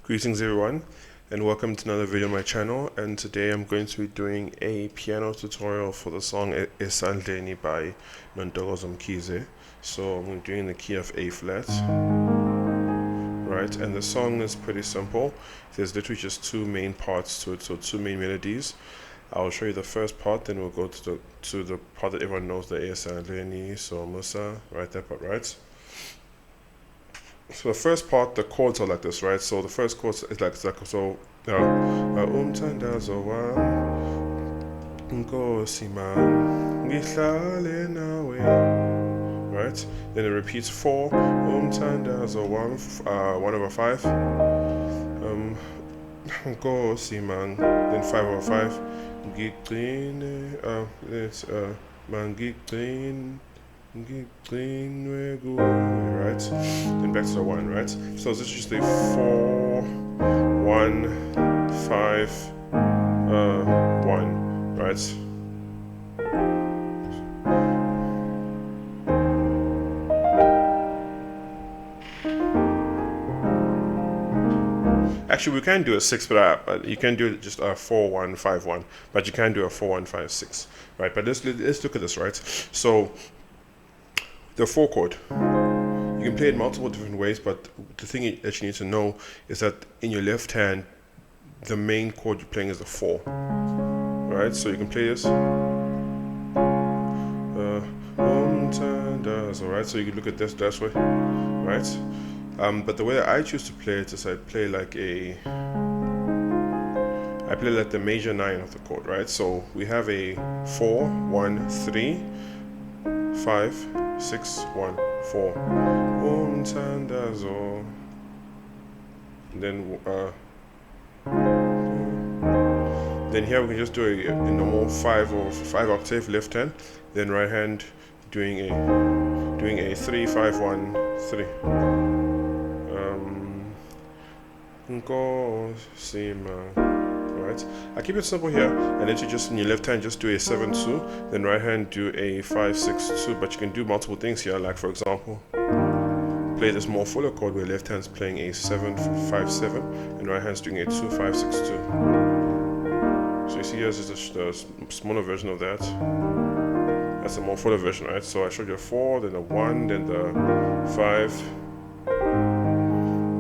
Greetings everyone and welcome to another video on my channel, and today I'm going to be doing a piano tutorial for the song Esandleni by Nontokozi Mkhize. So I'm doing the key of A flat, right, and the song is pretty simple. There's literally just two main parts to it, so two main melodies. I'll show you the first part, then we'll go to the part that everyone knows, the Esandleni, so Musa, right, that part, right? So the first part, the chords are like this, right? So the first chord is like so. Umthandazo wami Nkosi man ngihlale nawe, right? Then it repeats 4. Umthandazo wami 1/5. Nkosi man. Then 5/5. Ngigcine it's mangigcine. Right? Then back to the 1, right? So this is just a 4, 1, 5, 1, right? Actually, we can do a 6, but you can do it just a 4, 1, 5, 1, but you can do a 4, 1, 5, 6, right? But let's look at this, right? So the 4 chord, you can play it multiple different ways, but the thing that you need to know is that in your left hand, the main chord you're playing is the 4, right? So you can play this, alright, so you can look at this way, right? But the way that I choose to play it is I play like the major 9 of the chord, right? So we have a 4, 1, 3, 5, 6, 1, 4. Umthandazo. Then here we can just do a normal 5 octave left hand, then right hand doing a 3, 5, 1, 3. Right? I keep it simple here, and then you just in your left hand just do a 7/2, then right hand do a 5/6/2. But you can do multiple things here, like for example, play this more fuller chord where left hand's playing a 7/5/7, and right hand's doing a 2/5/6/2. So you see here's just a smaller version of that. That's a more fuller version, right? So I showed you a 4, then a 1, then the 5.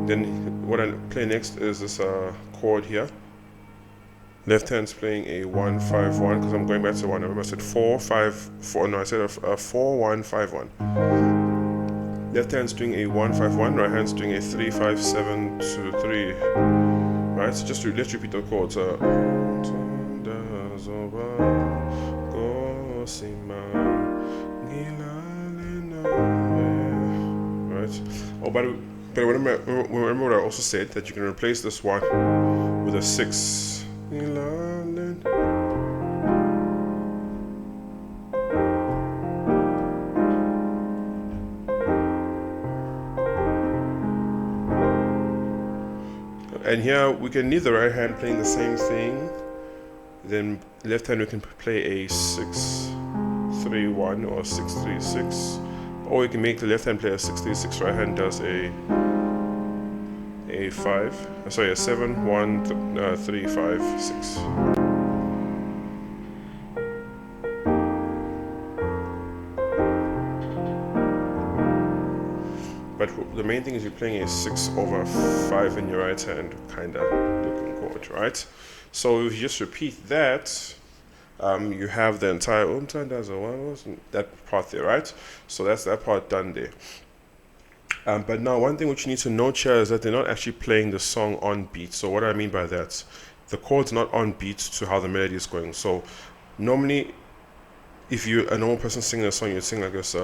Then what I play next is this chord here. Left hand's playing a 1/5/1 because I'm going back to 1. Remember I said 4, 5, 4. No, I said a 4, 1, 5, 1. Left hand's doing a 1/5/1. Right hand's doing a 3, 5, 7, 2, 3. Right? So just let's repeat the chords. Right? Oh, but remember what I also said, that you can replace this one with a 6. And here we can leave the right hand playing the same thing, then left hand we can play a 6/3/1 or 6/3/6, or we can make the left hand play a 6/3/6, right hand does a 7, 1, 3, 5, 6. But the main thing is you're playing a 6/5 in your right hand kind of looking chord, right? So if you just repeat that, you have the entire that part there, right? So that's that part done there. But now one thing which you need to note here is that they're not actually playing the song on beat. So what I mean by that, the chord's not on beat to how the melody is going. So normally, if you're a normal person singing a song, you'd sing like this,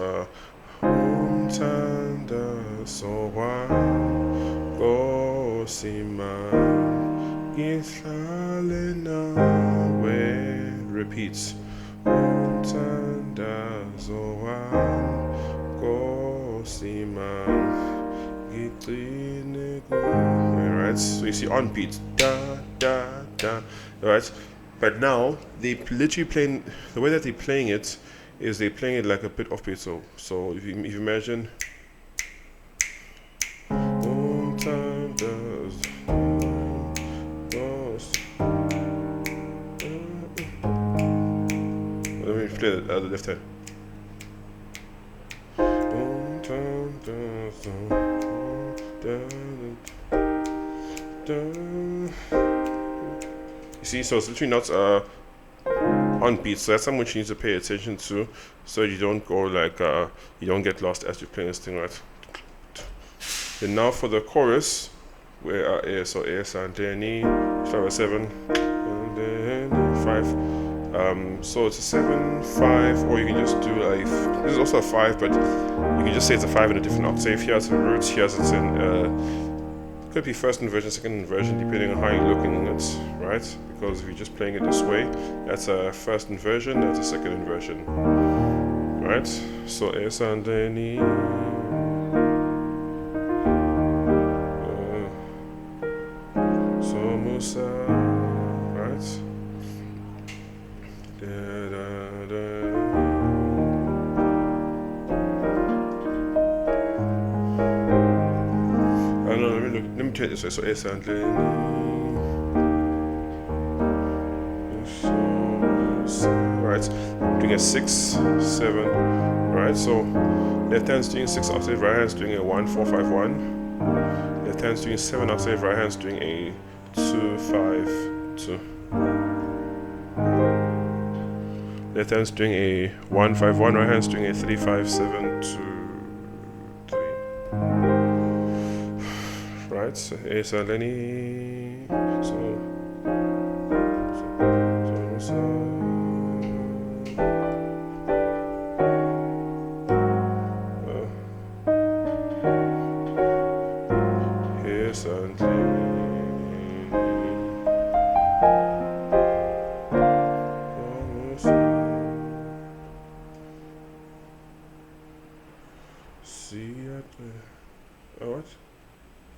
repeats. Alright, so you see on beat, da da da, right? But now they literally playing, the way that they're playing it is they're playing it like a bit off beat. So if you imagine, play the left hand. You see, so it's literally not on beat, so that's something which you need to pay attention to, so you don't go like you don't get lost as you're playing this thing, right? And now for the chorus, where so Esandleni, 5/7, and then 5. So it's a 7, 5, or you can just do a. This is also a 5, but you can just say it's a 5 in a different octave. Here it's a root. Here it's in. Could be first inversion, second inversion, depending on how you're looking at it, right? Because if you're just playing it this way, that's a first inversion, that's a second inversion, right? So Esandleni, so Musa, right? Let me tell you this way. So Esandleni, right? Doing a 6, 7, right? So left hand's doing 6 octave, right hand's doing a 1, 4, 5, 1. Left hand's doing 7 octave, right hand's doing a 2, 5, 2. Left hand's doing a 1, 5, 1, right hand's doing a 3, 5, 7, 2, 3. Right, so Esandleni, so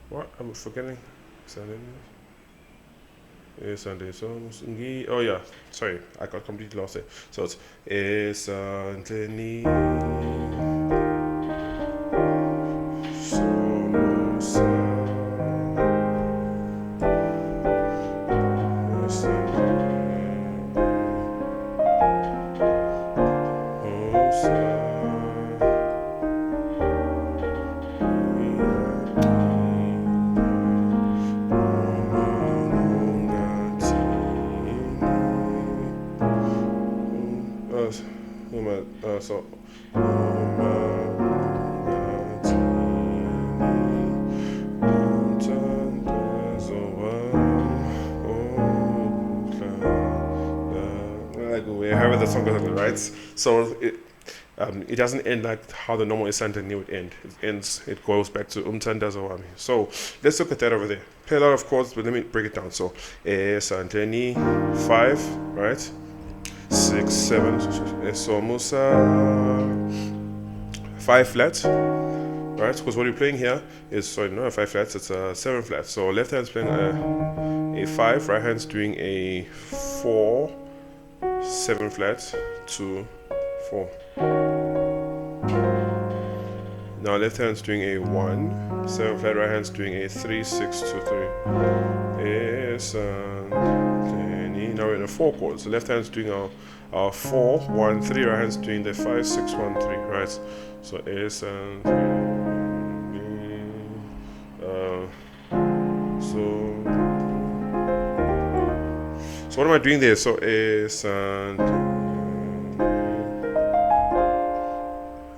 what? I'm forgetting. Oh yeah, sorry, I got completely lost there. So it's Esandleni. However the song goes, right? So it doesn't end like how the normal Esandleni would end. It goes back to Umthandazo wami. So let's look at that over there. Play a lot of chords, but let me break it down. So Esandleni, 5, right? 6, 7, so Musa, 5 flat, right? Because what we're playing here is, sorry, not a 5 flats, it's a 7 flat. So left hand's playing a 5, right hand's doing a 4, 7 flat, 2, 4. Now left hand's doing a 1, 7 flat, right hand's doing a 3, 6, 2, 3. Now we're in a 4 chord. So left hand's doing our 4, 1, 3, right hand's doing the 5, 6, 1, 3, right? So so what am I doing there? So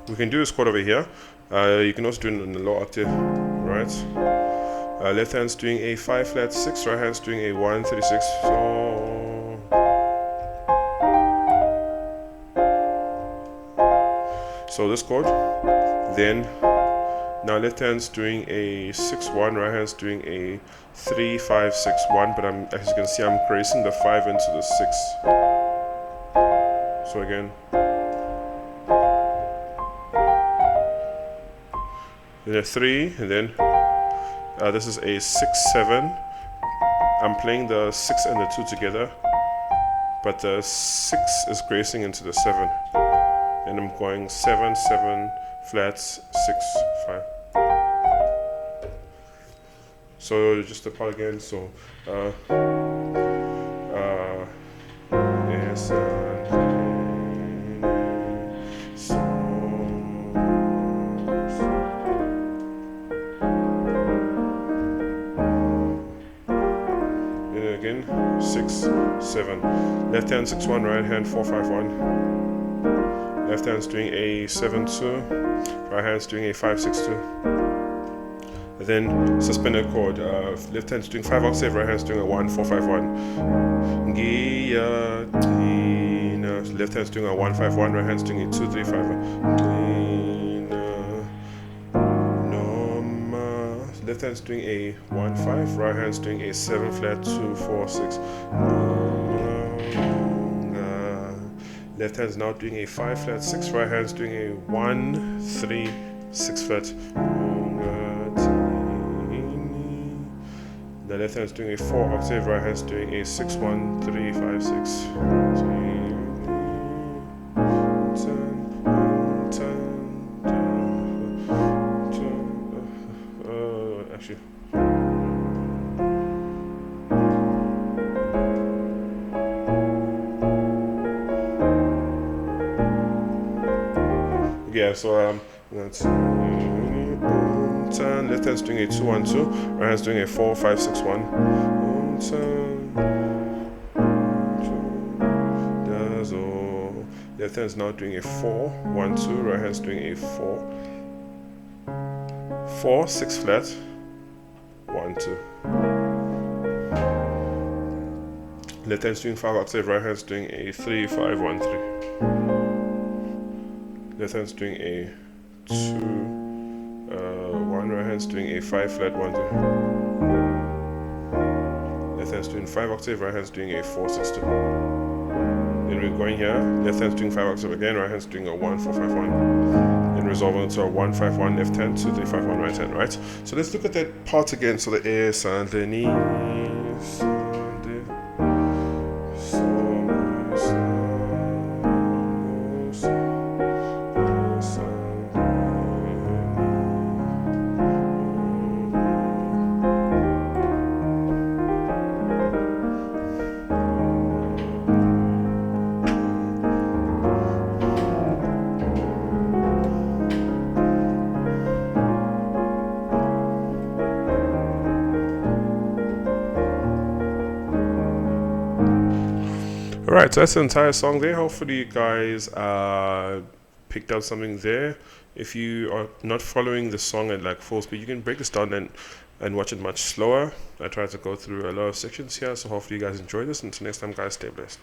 we can do this chord over here. You can also do it in the low octave, right? Left hand's doing a 5 flat 6, right hand's doing a 1, 3, 6. So this chord, then now left hand's doing a 6, 1, right hand's doing a 3, 5, 6, 1, but as you can see, I'm tracing the 5 into the 6. So again, then a 3, and then this is a 6, 7. I'm playing the 6 and the 2 together, but the 6 is gracing into the 7. And I'm going 7, 7, flats, 6, 5. So just the part again. So Esandleni, again, 6, 7. Left hand 6, 1, right hand 4, 5, 1. Left hand's doing a 7, 2. Right hand's doing a 5, 6, 2. Then suspended chord. Left hand's doing 5 octave, right hand's doing a 1, 4, 5, 1. Left hand's doing a 1, 5, 1, right hand's doing a 2, 3, 5. Left hand's doing a 1, 5, right hand's doing a 7 flat, 2, 4, 6. Left hand's now doing a 5 flat, 6, right hand's doing a 1, 3, 6 flat. The left hand's doing a 4 octave, right hand's doing a 6, 1, 3, 5, 6. Actually. Yeah, so that's left hand's doing a 2, 1, 2, right hand's doing a 4, 5, 6, 1. Left hand's now doing a 4, 1, 2, right hand's doing a 4, 4, 6 flat, 1, 2. Left hand's doing 5 octave, right hand's doing a 3, 5, 1, 3. Left hand's doing a 2, 1, right hand's doing a 5 flat, 1, 2. Left hand's doing 5 octave, right hand's doing a 4, 6, 2. Then we're going here, left hand's doing 5 octave again, right hand's doing a 1, 4, 5, 1. Then resolving into a 1, 5, 1 left hand, 2, 3, 5, 1 right hand, right? So let's look at that part again. So the Esandleni, Alright, so that's the entire song there. Hopefully you guys picked out something there. If you are not following the song at like full speed, you can break this down and watch it much slower. I try to go through a lot of sections here, so hopefully you guys enjoy this. Until next time, guys, stay blessed.